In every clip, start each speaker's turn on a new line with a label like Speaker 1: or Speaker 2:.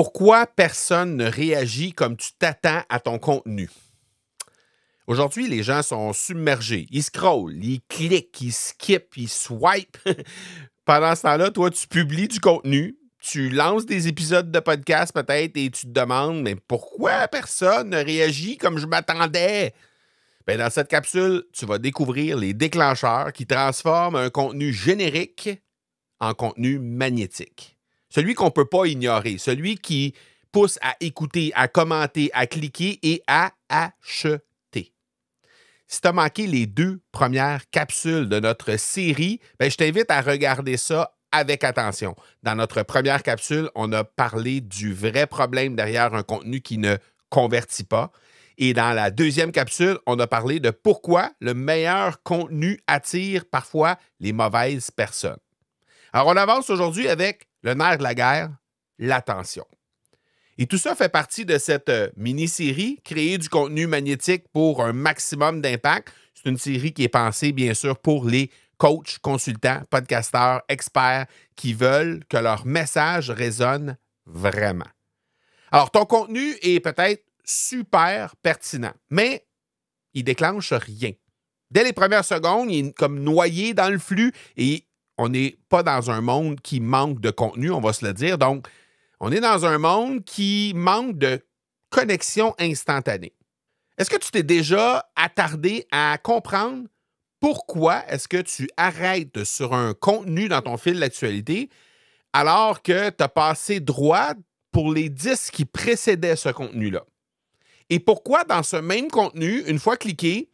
Speaker 1: Pourquoi personne ne réagit comme tu t'attends à ton contenu? Aujourd'hui, les gens sont submergés. Ils scrollent, ils cliquent, ils skippent, ils swipent. Pendant ce temps-là, toi, tu publies du contenu, tu lances des épisodes de podcast peut-être et tu te demandes, mais pourquoi personne ne réagit comme je m'attendais? Ben, dans cette capsule, tu vas découvrir les déclencheurs qui transforment un contenu générique en contenu magnétique. Celui qu'on ne peut pas ignorer, celui qui pousse à écouter, à commenter, à cliquer et à acheter. Si tu as manqué les 2 premières capsules de notre série, ben, je t'invite à regarder ça avec attention. Dans notre première capsule, on a parlé du vrai problème derrière un contenu qui ne convertit pas. Et dans la deuxième capsule, on a parlé de pourquoi le meilleur contenu attire parfois les mauvaises personnes. Alors, on avance aujourd'hui avec le nerf de la guerre, l'attention. Et tout ça fait partie de cette mini-série, créer du contenu magnétique pour un maximum d'impact. C'est une série qui est pensée, bien sûr, pour les coachs, consultants, podcasteurs, experts qui veulent que leur message résonne vraiment. Alors, ton contenu est peut-être super pertinent, mais il déclenche rien. Dès les premières secondes, il est comme noyé dans le flux et on n'est pas dans un monde qui manque de contenu, on va se le dire. Donc, on est dans un monde qui manque de connexion instantanée. Est-ce que tu t'es déjà attardé à comprendre pourquoi est-ce que tu arrêtes sur un contenu dans ton fil d'actualité alors que tu as passé droit pour les 10 qui précédaient ce contenu-là? Et pourquoi dans ce même contenu, une fois cliqué,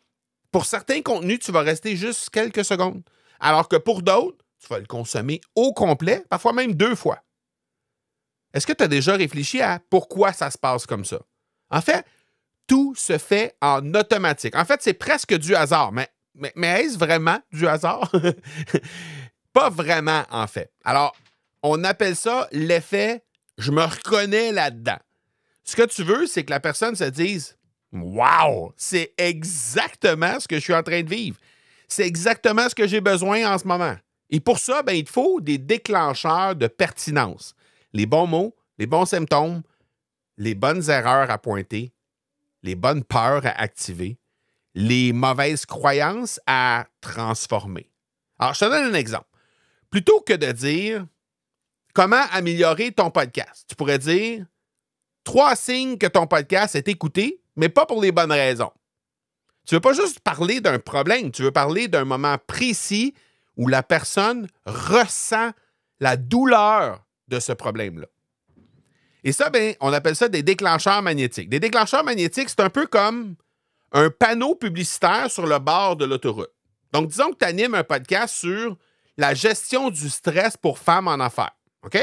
Speaker 1: pour certains contenus, tu vas rester juste quelques secondes, alors que pour d'autres, tu vas le consommer au complet, parfois même 2 fois. Est-ce que tu as déjà réfléchi à pourquoi ça se passe comme ça? En fait, tout se fait en automatique. En fait, c'est presque du hasard. Mais est-ce vraiment du hasard? Pas vraiment, en fait. Alors, on appelle ça l'effet « je me reconnais là-dedans ». Ce que tu veux, c'est que la personne se dise « wow, c'est exactement ce que je suis en train de vivre. C'est exactement ce que j'ai besoin en ce moment. » Et pour ça, ben, il te faut des déclencheurs de pertinence. Les bons mots, les bons symptômes, les bonnes erreurs à pointer, les bonnes peurs à activer, les mauvaises croyances à transformer. Alors, je te donne un exemple. Plutôt que de dire « comment améliorer ton podcast », tu pourrais dire « 3 signes que ton podcast est écouté, mais pas pour les bonnes raisons ». Tu ne veux pas juste parler d'un problème, tu veux parler d'un moment précis où la personne ressent la douleur de ce problème-là. Et ça, ben, on appelle ça des déclencheurs magnétiques. Des déclencheurs magnétiques, c'est un peu comme un panneau publicitaire sur le bord de l'autoroute. Donc, disons que tu animes un podcast sur la gestion du stress pour femmes en affaires. OK?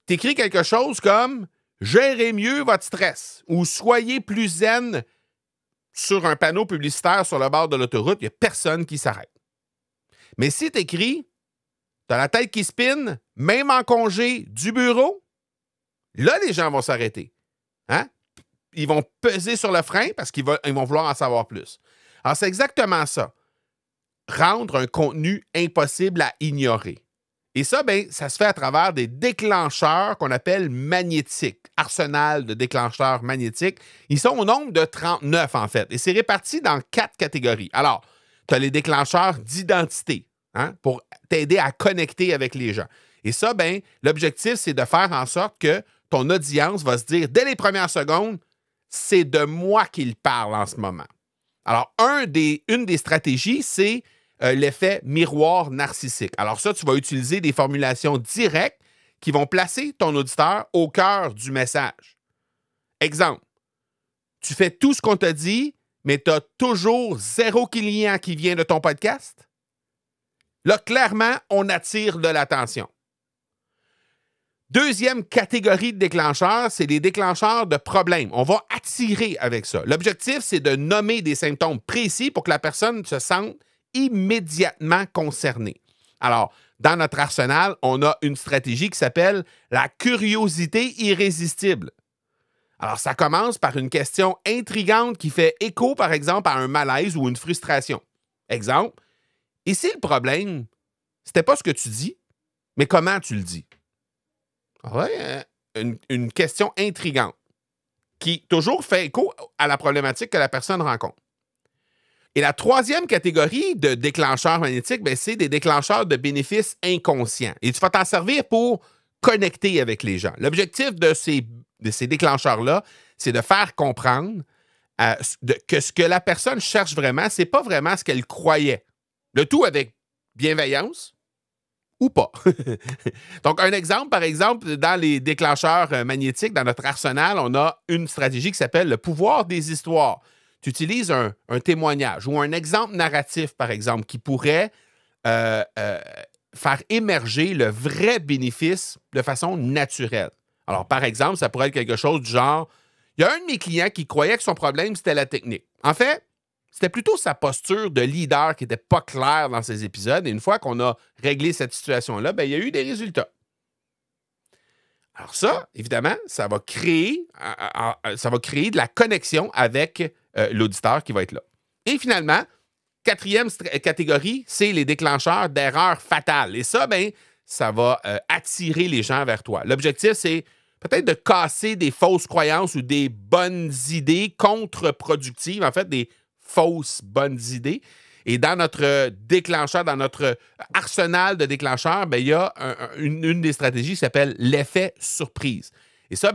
Speaker 1: Tu écris quelque chose comme « Gérez mieux votre stress » ou « Soyez plus zen » sur un panneau publicitaire sur le bord de l'autoroute, il n'y a personne qui s'arrête. Mais si tu écris « T'as la tête qui spinne, même en congé du bureau », là, les gens vont s'arrêter. Hein? Ils vont peser sur le frein parce qu'ils vont vouloir en savoir plus. Alors, c'est exactement ça. Rendre un contenu impossible à ignorer. Et ça, ben, ça se fait à travers des déclencheurs qu'on appelle magnétiques. Arsenal de déclencheurs magnétiques. Ils sont au nombre de 39, en fait. Et c'est réparti dans 4 catégories. Alors, tu as les déclencheurs d'identité, hein, pour t'aider à connecter avec les gens. Et ça, ben, l'objectif, c'est de faire en sorte que ton audience va se dire, dès les premières secondes, c'est de moi qu'il parle en ce moment. Alors, une des stratégies, c'est l'effet miroir narcissique. Alors ça, tu vas utiliser des formulations directes qui vont placer ton auditeur au cœur du message. Exemple, tu fais tout ce qu'on t'a dit, mais tu as toujours 0 client qui vient de ton podcast. Là, clairement, on attire de l'attention. Deuxième catégorie de déclencheurs, c'est des déclencheurs de problèmes. On va attirer avec ça. L'objectif, c'est de nommer des symptômes précis pour que la personne se sente immédiatement concernée. Alors, dans notre arsenal, on a une stratégie qui s'appelle la curiosité irrésistible. Alors, ça commence par une question intrigante qui fait écho, par exemple, à un malaise ou une frustration. Exemple, et si le problème, c'était pas ce que tu dis, mais comment tu le dis? Ouais, une question intrigante qui toujours fait écho à la problématique que la personne rencontre. Et la troisième catégorie de déclencheurs magnétiques, c'est des déclencheurs de bénéfices inconscients. Et tu vas t'en servir pour connecter avec les gens. L'objectif de ces déclencheurs-là, c'est de faire comprendre que ce que la personne cherche vraiment, ce n'est pas vraiment ce qu'elle croyait. Le tout avec bienveillance ou pas. Donc, un exemple, par exemple, dans les déclencheurs magnétiques, dans notre arsenal, on a une stratégie qui s'appelle le pouvoir des histoires. Tu utilises un témoignage ou un exemple narratif, par exemple, qui pourrait faire émerger le vrai bénéfice de façon naturelle. Alors, par exemple, ça pourrait être quelque chose du genre, il y a un de mes clients qui croyait que son problème, c'était la technique. En fait, c'était plutôt sa posture de leader qui n'était pas claire dans ces épisodes. Et une fois qu'on a réglé cette situation-là, il y a eu des résultats. Alors ça, évidemment, ça va créer de la connexion avec l'auditeur qui va être là. Et finalement, quatrième catégorie, c'est les déclencheurs d'erreurs fatales. Et ça, ça va attirer les gens vers toi. L'objectif, c'est peut-être de casser des fausses croyances ou des bonnes idées contre-productives, en fait, des fausses bonnes idées. Et dans notre déclencheur, dans notre arsenal de déclencheurs, il y a une des stratégies qui s'appelle l'effet surprise. Et ça,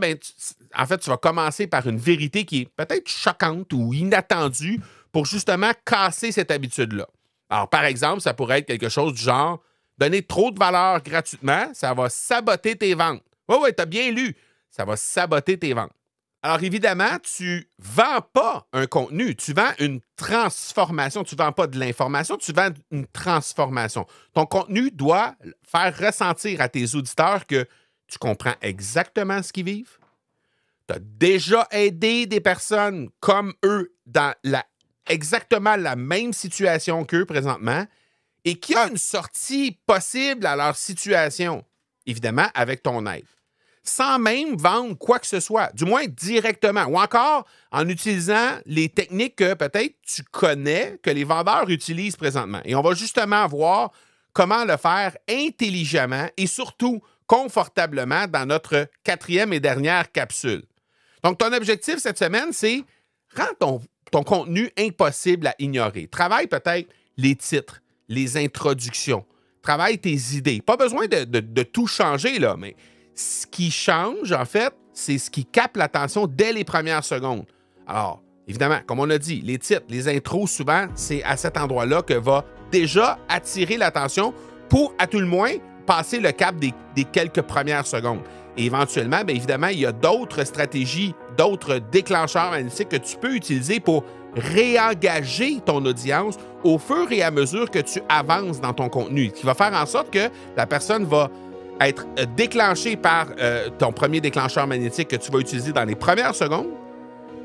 Speaker 1: en fait, tu vas commencer par une vérité qui est peut-être choquante ou inattendue pour justement casser cette habitude-là. Alors, par exemple, ça pourrait être quelque chose du genre, donner trop de valeur gratuitement, ça va saboter tes ventes. Oui, tu as bien lu, ça va saboter tes ventes. Alors, évidemment, tu ne vends pas un contenu, tu vends une transformation. Tu ne vends pas de l'information, tu vends une transformation. Ton contenu doit faire ressentir à tes auditeurs que tu comprends exactement ce qu'ils vivent. Tu as déjà aidé des personnes comme eux dans exactement la même situation qu'eux présentement et qui a une sortie possible à leur situation, évidemment, avec ton aide. Sans même vendre quoi que ce soit, du moins directement, ou encore en utilisant les techniques que peut-être tu connais, que les vendeurs utilisent présentement. Et on va justement voir comment le faire intelligemment et surtout confortablement dans notre quatrième et dernière capsule. Donc, ton objectif cette semaine, c'est rendre ton contenu impossible à ignorer. Travaille peut-être les titres, les introductions, travaille tes idées. Pas besoin de tout changer, là, mais ce qui change, en fait, c'est ce qui capte l'attention dès les premières secondes. Alors, évidemment, comme on a dit, les titres, les intros, souvent, c'est à cet endroit-là que va déjà attirer l'attention pour, à tout le moins, passer le cap des quelques premières secondes. Et éventuellement, évidemment, il y a d'autres stratégies, d'autres déclencheurs magnétiques que tu peux utiliser pour réengager ton audience au fur et à mesure que tu avances dans ton contenu, qui va faire en sorte que la personne va être déclenché par ton premier déclencheur magnétique que tu vas utiliser dans les premières secondes.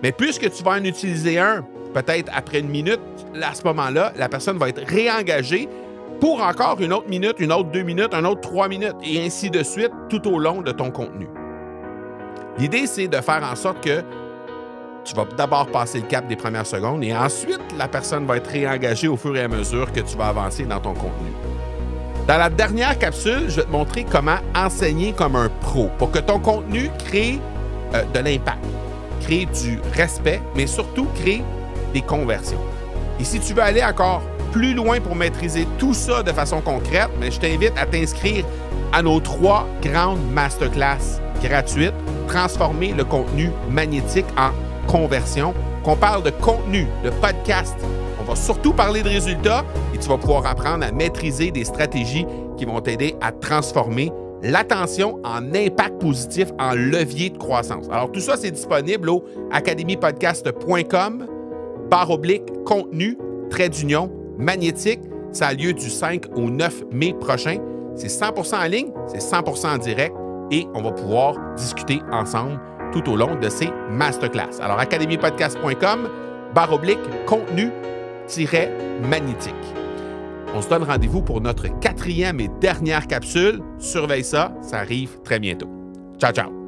Speaker 1: Mais puisque tu vas en utiliser un, peut-être après une minute, à ce moment-là, la personne va être réengagée pour encore une autre minute, une autre 2 minutes, un autre 3 minutes, et ainsi de suite, tout au long de ton contenu. L'idée, c'est de faire en sorte que tu vas d'abord passer le cap des premières secondes et ensuite, la personne va être réengagée au fur et à mesure que tu vas avancer dans ton contenu. Dans la dernière capsule, je vais te montrer comment enseigner comme un pro pour que ton contenu crée de l'impact, crée du respect, mais surtout crée des conversions. Et si tu veux aller encore plus loin pour maîtriser tout ça de façon concrète, je t'invite à t'inscrire à nos 3 grandes masterclass gratuites, transformer le contenu magnétique en conversion. Qu'on parle de contenu, de podcast, on va surtout parler de résultats et tu vas pouvoir apprendre à maîtriser des stratégies qui vont t'aider à transformer l'attention en impact positif, en levier de croissance. Alors tout ça, c'est disponible au academypodcast.com/contenu magnétique. Ça a lieu du 5 au 9 mai prochain. C'est 100% en ligne, c'est 100% en direct et on va pouvoir discuter ensemble tout au long de ces masterclass. Alors, academypodcast.com/contenu magnétique. On se donne rendez-vous pour notre 4e et dernière capsule. Surveille ça, ça arrive très bientôt. Ciao, ciao!